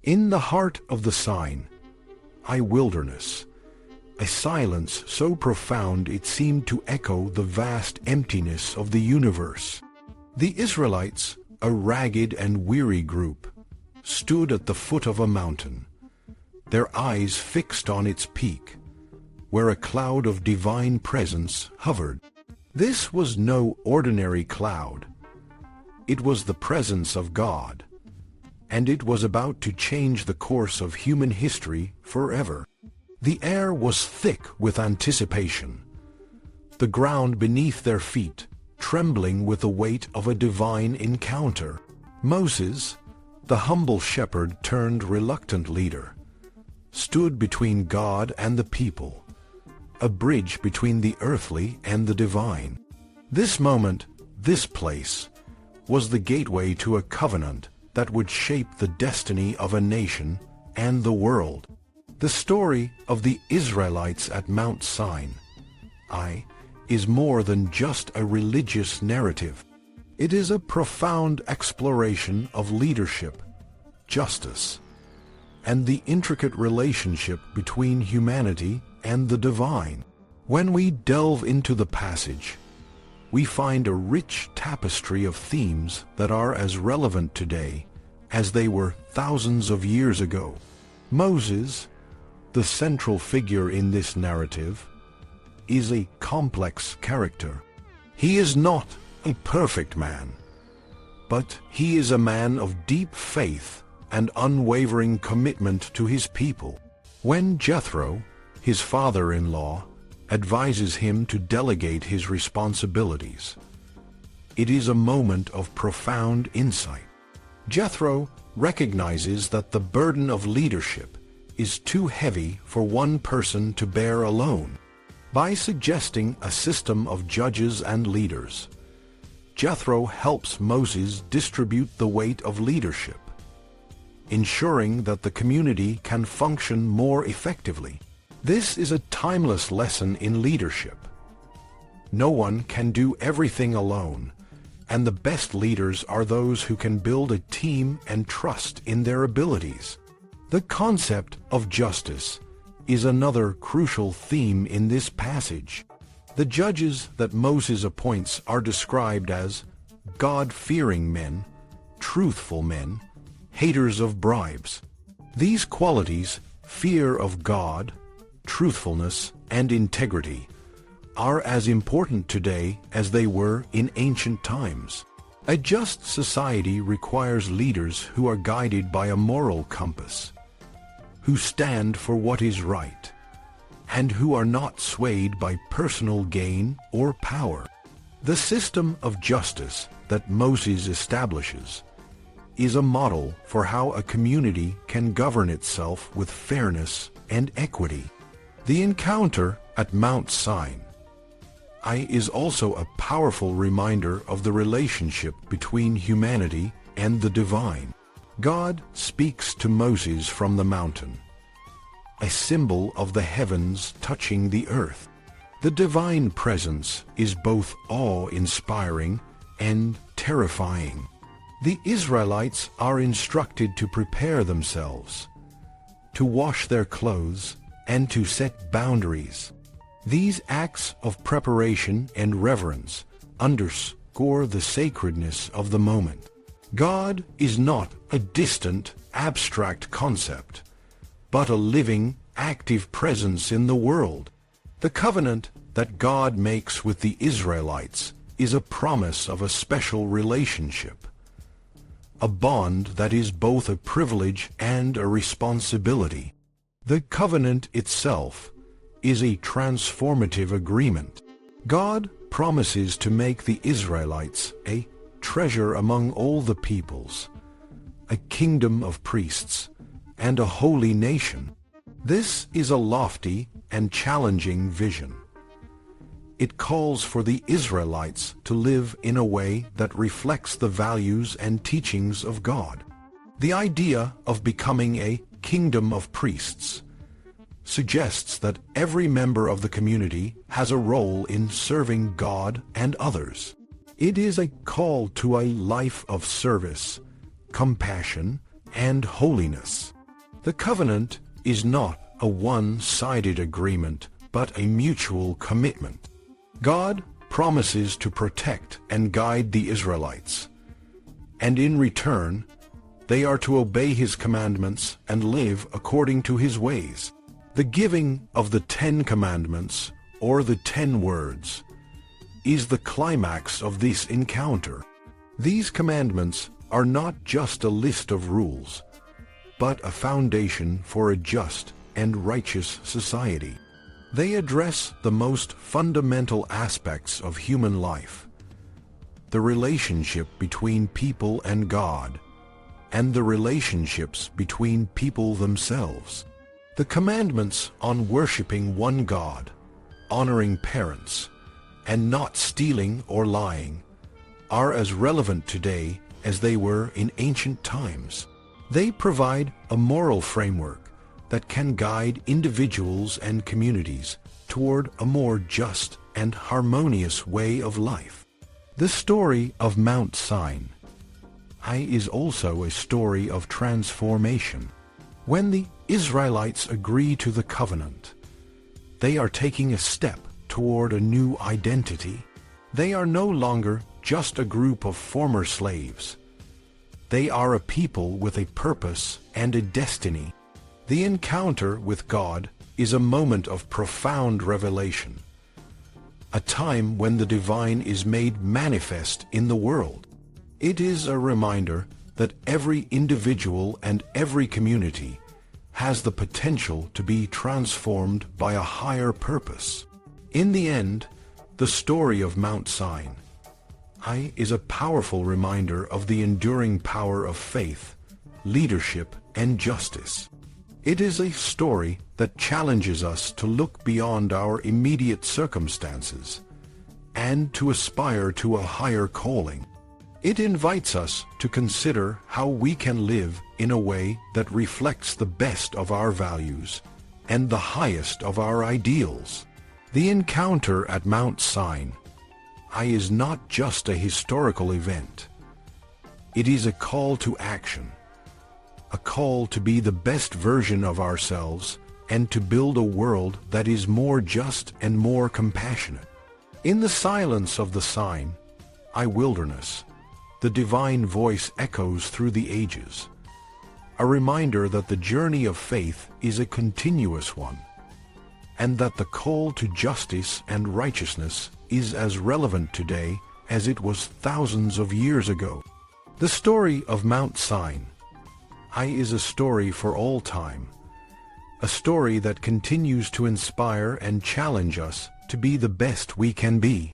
In the heart of the sign, a wilderness, a silence so profound it seemed to echo the vast emptiness of the universe. The Israelites, a ragged and weary group, stood at the foot of a mountain, their eyes fixed on its peak, where a cloud of divine presence hovered. This was no ordinary cloud. It was the presence of God, and it was about to change the course of human history forever. The air was thick with anticipation, the ground beneath their feet trembling with the weight of a divine encounter. Moses, the humble shepherd turned reluctant leader, stood between God and the people, a bridge between the earthly and the divine. This moment, this place, was the gateway to a covenant that would shape the destiny of a nation and the world. The story of the Israelites at Mount Sinai is more than just a religious narrative. It is a profound exploration of leadership, justice, and the intricate relationship between humanity and the divine. When we delve into the passage, we find a rich tapestry of themes that are as relevant today as they were thousands of years ago. Moses, the central figure in this narrative, is a complex character. He is not a perfect man, but he is a man of deep faith and unwavering commitment to his people. When Jethro, his father-in-law, advises him to delegate his responsibilities, it is a moment of profound insight. Jethro recognizes that the burden of leadership is too heavy for one person to bear alone. By suggesting a system of judges and leaders, Jethro helps Moses distribute the weight of leadership, ensuring that the community can function more effectively. This is a timeless lesson in leadership. No one can do everything alone, and the best leaders are those who can build a team and trust in their abilities. The concept of justice is another crucial theme in this passage. The judges that Moses appoints are described as God-fearing men, truthful men, haters of bribes. These qualities, fear of God, truthfulness, and integrity, are as important today as they were in ancient times. A just society requires leaders who are guided by a moral compass, who stand for what is right, and who are not swayed by personal gain or power. The system of justice that Moses establishes is a model for how a community can govern itself with fairness and equity. The encounter at Mount Sinai is also a powerful reminder of the relationship between humanity and the divine. God speaks to Moses from the mountain, a symbol of the heavens touching the earth. The divine presence is both awe-inspiring and terrifying. The Israelites are instructed to prepare themselves, to wash their clothes, and to set boundaries. These acts of preparation and reverence underscore the sacredness of the moment. God is not a distant, abstract concept, but a living, active presence in the world. The covenant that God makes with the Israelites is a promise of a special relationship, a bond that is both a privilege and a responsibility. The covenant itself is a transformative agreement. God promises to make the Israelites a treasure among all the peoples, a kingdom of priests, and a holy nation. This is a lofty and challenging vision. It calls for the Israelites to live in a way that reflects the values and teachings of God. The idea of becoming a kingdom of priests suggests that every member of the community has a role in serving God and others. It is a call to a life of service, compassion, and holiness. The covenant is not a one-sided agreement, but a mutual commitment. God promises to protect and guide the Israelites, and in return, they are to obey His commandments and live according to His ways. The giving of the 10 Commandments, or the 10 words, is the climax of this encounter. These commandments are not just a list of rules, but a foundation for a just and righteous society. They address the most fundamental aspects of human life: the relationship between people and God, and the relationships between people themselves. The commandments on worshiping one God, honoring parents, and not stealing or lying are as relevant today as they were in ancient times. They provide a moral framework that can guide individuals and communities toward a more just and harmonious way of life. The story of Mount Sinai is also a story of transformation. When the Israelites agree to the covenant, they are taking a step toward a new identity. They are no longer just a group of former slaves. They are a people with a purpose and a destiny. The encounter with God is a moment of profound revelation, a time when the divine is made manifest in the world. It is a reminder that every individual and every community has the potential to be transformed by a higher purpose. In the end, the story of Mount Sinai is a powerful reminder of the enduring power of faith, leadership, and justice. It is a story that challenges us to look beyond our immediate circumstances and to aspire to a higher calling. It invites us to consider how we can live in a way that reflects the best of our values and the highest of our ideals. The encounter at Mount Sinai is not just a historical event. It is a call to action, a call to be the best version of ourselves and to build a world that is more just and more compassionate. In the silence of the Sinai wilderness, the divine voice echoes through the ages, a reminder that the journey of faith is a continuous one, and that the call to justice and righteousness is as relevant today as it was thousands of years ago. The story of Mount Sinai is a story for all time, a story that continues to inspire and challenge us to be the best we can be.